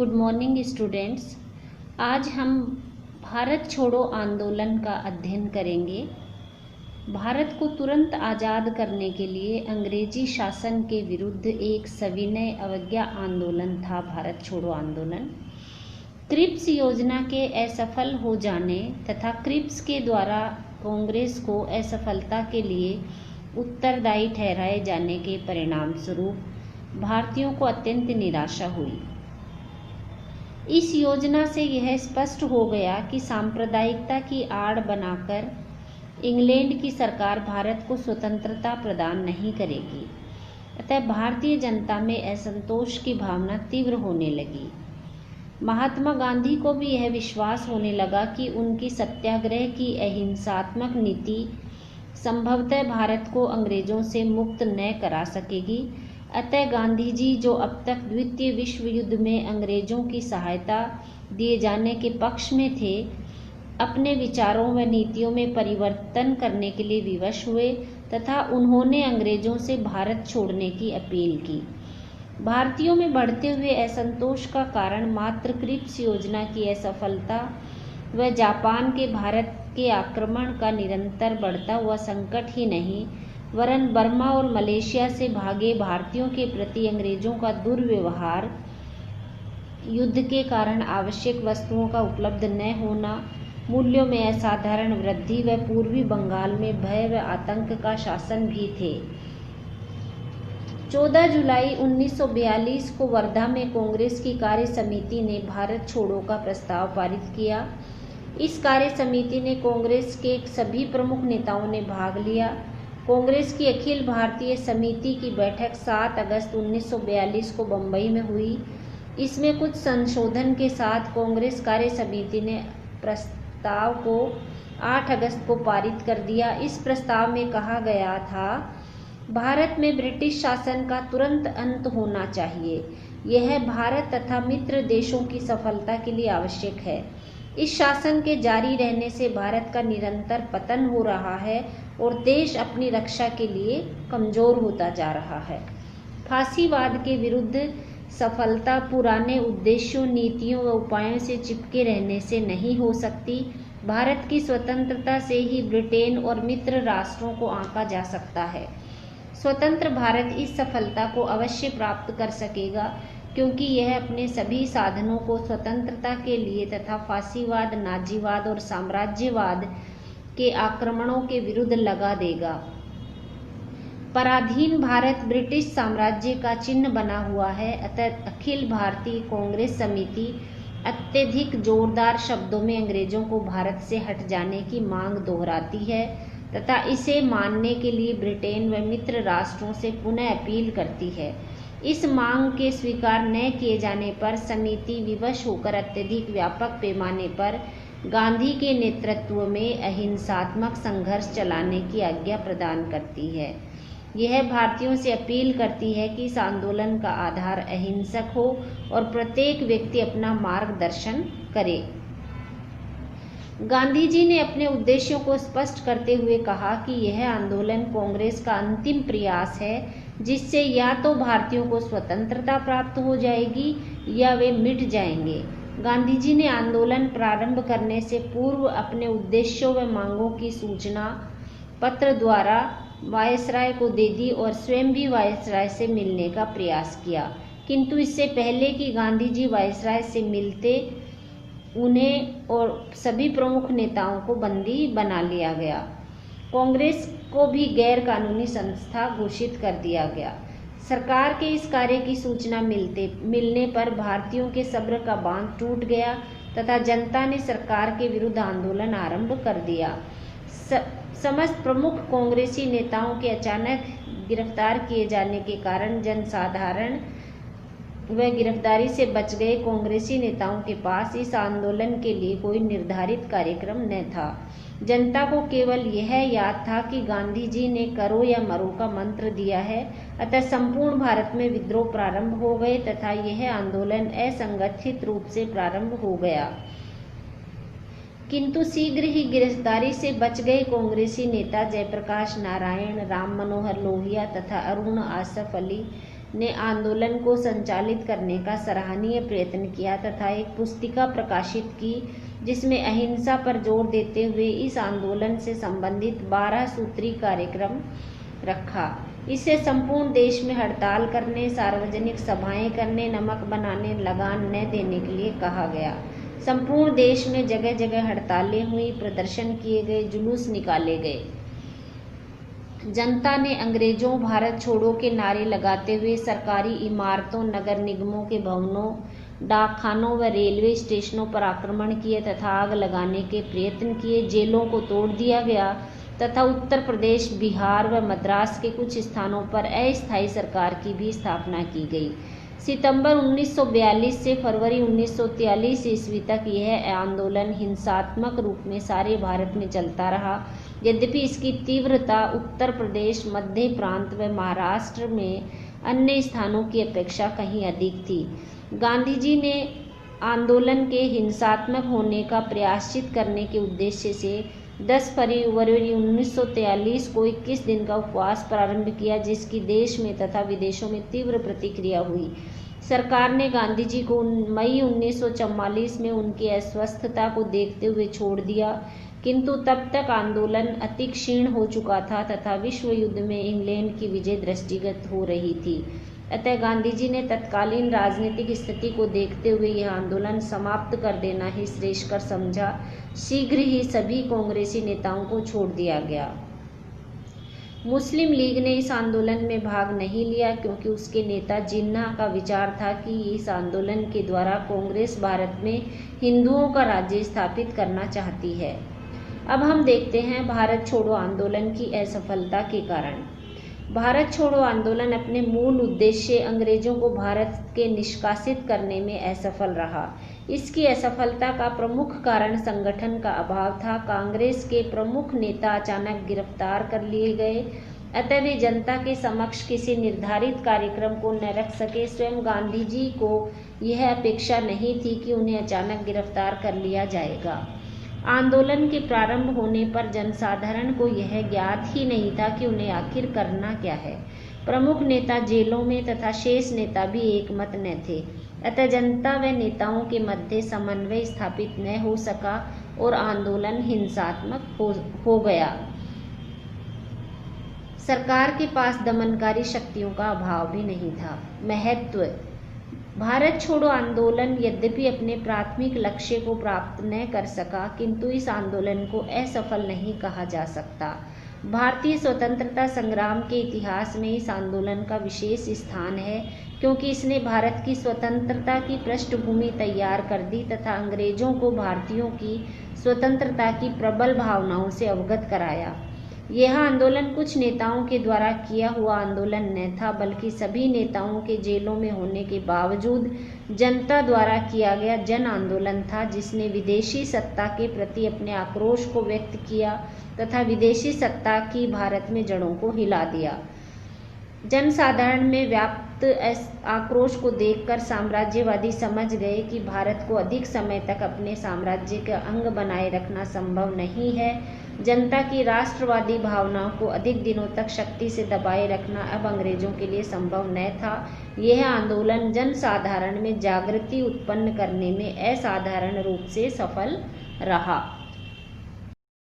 Good morning students. आज हम भारत छोड़ो आंदोलन का अध्ययन करेंगे। भारत को तुरंत आज़ाद करने के लिए अंग्रेजी शासन के विरुद्ध एक सविनय अवज्ञा आंदोलन था भारत छोड़ो आंदोलन। क्रिप्स योजना के असफल हो जाने तथा क्रिप्स के द्वारा कांग्रेस को असफलता के लिए उत्तरदायी ठहराए जाने के परिणाम स्वरूप भारतीयों को अत्यंत निराशा हुई। इस योजना से यह स्पष्ट हो गया कि सांप्रदायिकता की आड़ बनाकर इंग्लैंड की सरकार भारत को स्वतंत्रता प्रदान नहीं करेगी। अतः भारतीय जनता में असंतोष की भावना तीव्र होने लगी। महात्मा गांधी को भी यह विश्वास होने लगा कि उनकी सत्याग्रह की अहिंसात्मक नीति संभवतः भारत को अंग्रेजों से मुक्त न करा सकेगी। अतः गांधी जी, जो अब तक द्वितीय विश्व युद्ध में अंग्रेजों की सहायता दिए जाने के पक्ष में थे, अपने विचारों व नीतियों में परिवर्तन करने के लिए विवश हुए तथा उन्होंने अंग्रेजों से भारत छोड़ने की अपील की। भारतीयों में बढ़ते हुए असंतोष का कारण मात्र क्रिप्स योजना की असफलता व जापान के भारत के आक्रमण का निरंतर बढ़ता हुआ संकट ही नहीं, वरन बर्मा और मलेशिया से भागे भारतीयों के प्रति अंग्रेजों का दुर्व्यवहार, युद्ध के कारण आवश्यक वस्तुओं का उपलब्ध न होना, मूल्यों में असाधारण वृद्धि व पूर्वी बंगाल में भय व आतंक का शासन भी थे। 14 जुलाई 1942 को वर्धा में कांग्रेस की कार्य समिति ने भारत छोड़ो का प्रस्ताव पारित किया। इस कार्य समिति ने कांग्रेस के सभी प्रमुख नेताओं ने भाग लिया। कांग्रेस की अखिल भारतीय समिति की बैठक 7 अगस्त 1942 को बम्बई में हुई। इसमें कुछ संशोधन के साथ कांग्रेस कार्य समिति ने प्रस्ताव को 8 अगस्त को पारित कर दिया। इस प्रस्ताव में कहा गया था, भारत में ब्रिटिश शासन का तुरंत अंत होना चाहिए। यह भारत तथा मित्र देशों की सफलता के लिए आवश्यक है। इस शासन के जारी रहने से भारत का निरंतर पतन हो रहा है और देश अपनी रक्षा के लिए कमजोर होता जा रहा है। फांसीवाद के विरुद्ध सफलता पुराने उद्देश्यों, नीतियों व उपायों से चिपके रहने से नहीं हो सकती। भारत की स्वतंत्रता से ही ब्रिटेन और मित्र राष्ट्रों को आंका जा सकता है। स्वतंत्र भारत इस सफलता को अवश्य प्राप्त कर सकेगा, क्योंकि यह अपने सभी साधनों को स्वतंत्रता के लिए तथा फांसीवाद, नाजीवाद और साम्राज्यवाद के आक्रमणों के विरुद्ध लगा देगा। पराधीन भारत ब्रिटिश साम्राज्य का चिन्ह बना हुआ है। अतः अखिल भारतीय कांग्रेस समिति अत्यधिक जोरदार शब्दों में अंग्रेजों को भारत से हट जाने की मांग दोहराती है तथा इसे मानने के लिए ब्रिटेन व मित्र राष्ट्रों से पुनः अपील करती है। इस मांग के स्वीकार न किए जाने पर समिति विवश होकर अत्यधिक व्यापक पैमाने पर गांधी के नेतृत्व में अहिंसात्मक संघर्ष चलाने की आज्ञा प्रदान करती है। यह भारतीयों से अपील करती है कि इस आंदोलन का आधार अहिंसक हो और प्रत्येक व्यक्ति अपना मार्गदर्शन करे। गांधी जी ने अपने उद्देश्यों को स्पष्ट करते हुए कहा कि यह आंदोलन कांग्रेस का अंतिम प्रयास है, जिससे या तो भारतीयों को स्वतंत्रता प्राप्त हो जाएगी या वे मिट जाएंगे। गांधी जी ने आंदोलन प्रारंभ करने से पूर्व अपने उद्देश्यों व मांगों की सूचना पत्र द्वारा वायसराय को दे दी और स्वयं भी वायसराय से मिलने का प्रयास किया, किंतु इससे पहले कि गांधी जी वायसराय से मिलते, उन्हें और सभी प्रमुख नेताओं को बंदी बना लिया गया। कांग्रेस को भी गैर कानूनी संस्था घोषित कर दिया गया। सरकार के इस कार्य की सूचना मिलने पर भारतीयों के सब्र का बांध टूट गया तथा जनता ने सरकार के विरुद्ध आंदोलन आरंभ कर दिया। समस्त प्रमुख कांग्रेसी नेताओं के अचानक गिरफ्तार किए जाने के कारण जनसाधारण व गिरफ्तारी से बच गए कांग्रेसी नेताओं के पास इस आंदोलन के लिए कोई निर्धारित कार्यक्रम न था। जनता को केवल यह याद था कि गांधी जी ने करो या मरो का मंत्र दिया है। अतः संपूर्ण भारत में विद्रोह प्रारंभ हो गए तथा यह आंदोलन असंगठित रूप से प्रारंभ हो गया। किंतु शीघ्र ही गिरफ्तारी से बच गए कांग्रेसी नेता जयप्रकाश नारायण, राम मनोहर लोहिया तथा अरुण आसफ अली ने आंदोलन को संचालित करने का सराहनीय प्रयत्न किया तथा एक पुस्तिका प्रकाशित की जिसमें अहिंसा पर जोर देते हुए इस आंदोलन से संबंधित 12 सूत्री कार्यक्रम रखा। इसे संपूर्ण देश में हड़ताल करने, सार्वजनिक सभाएं करने, नमक बनाने लगान न देने के लिए कहा गया। संपूर्ण देश में जगह जगह हड़तालें हुई, प्रदर्शन किए गए, जुलूस निकाले गए। जनता ने अंग्रेजों भारत छोड़ो के नारे लगाते हुए सरकारी इमारतों, नगर निगमों के भवनों, डाकखानों व रेलवे स्टेशनों पर आक्रमण किए तथा आग लगाने के प्रयत्न किए। जेलों को तोड़ दिया गया तथा उत्तर प्रदेश, बिहार व मद्रास के कुछ स्थानों पर अस्थायी सरकार की भी स्थापना की गई। सितंबर 1942 से फरवरी 1943 ईस्वी तक यह आंदोलन हिंसात्मक रूप में सारे भारत में चलता रहा। यद्यपि इसकी तीव्रता उत्तर प्रदेश, मध्य प्रांत व महाराष्ट्र में अन्य स्थानों की अपेक्षा कहीं अधिक थी। गांधी जी ने आंदोलन के हिंसात्मक होने का प्रायश्चित करने के उद्देश्य से 10 फरवरी 1943 को 21 दिन का उपवास प्रारंभ किया, जिसकी देश में तथा विदेशों में तीव्र प्रतिक्रिया हुई। सरकार ने गांधी जी को मई 1944 में उनकी अस्वस्थता को देखते हुए छोड़ दिया, किंतु तब तक आंदोलन अति क्षीण हो चुका था तथा विश्व युद्ध में इंग्लैंड की विजय दृष्टिगत हो रही थी। अतः गांधी जी ने तत्कालीन राजनीतिक स्थिति को देखते हुए यह आंदोलन समाप्त कर देना ही श्रेयस्कर समझा। शीघ्र ही सभी कांग्रेसी नेताओं को छोड़ दिया गया। मुस्लिम लीग ने इस आंदोलन में भाग नहीं लिया क्योंकि उसके नेता जिन्ना का विचार था कि इस आंदोलन के द्वारा कांग्रेस भारत में हिंदुओं का राज्य स्थापित करना चाहती है। अब हम देखते हैं भारत छोड़ो आंदोलन की असफलता के कारण। भारत छोड़ो आंदोलन अपने मूल उद्देश्य अंग्रेजों को भारत के निष्कासित करने में असफल रहा। इसकी असफलता का प्रमुख कारण संगठन का अभाव था। कांग्रेस के प्रमुख नेता अचानक गिरफ्तार कर लिए गए, अतः वे जनता के समक्ष किसी निर्धारित कार्यक्रम को न रख सके। स्वयं गांधी जी को यह अपेक्षा नहीं थी कि उन्हें अचानक गिरफ्तार कर लिया जाएगा। आंदोलन के प्रारंभ होने पर जनसाधारण को यह ज्ञात ही नहीं था कि उन्हें आखिर करना क्या है। प्रमुख नेता जेलों में तथा शेष नेता भी एकमत न थे, अतः जनता व नेताओं के मध्य समन्वय स्थापित न हो सका और आंदोलन हिंसात्मक हो गया। सरकार के पास दमनकारी शक्तियों का अभाव भी नहीं था। महत्व: भारत छोड़ो आंदोलन यद्यपि अपने प्राथमिक लक्ष्य को प्राप्त न कर सका, किंतु इस आंदोलन को असफल नहीं कहा जा सकता। भारतीय स्वतंत्रता संग्राम के इतिहास में इस आंदोलन का विशेष स्थान है, क्योंकि इसने भारत की स्वतंत्रता की पृष्ठभूमि तैयार कर दी तथा अंग्रेजों को भारतीयों की स्वतंत्रता की प्रबल भावनाओं से अवगत कराया। यह आंदोलन कुछ नेताओं के द्वारा किया हुआ आंदोलन न था, बल्कि सभी नेताओं के जेलों में होने के बावजूद जनता द्वारा किया गया जन आंदोलन था, जिसने विदेशी सत्ता के प्रति अपने आक्रोश को व्यक्त किया तथा विदेशी सत्ता की भारत में जड़ों को हिला दिया। जनसाधारण में व्याप्त आक्रोश को देखकर साम्राज्यवादी समझ गए कि भारत को अधिक समय तक अपने साम्राज्य का अंग बनाए रखना संभव नहीं है। जनता की राष्ट्रवादी भावनाओं को अधिक दिनों तक शक्ति से दबाए रखना अब अंग्रेजों के लिए संभव न था। यह आंदोलन जनसाधारण में जागृति उत्पन्न करने में असाधारण रूप से सफल रहा।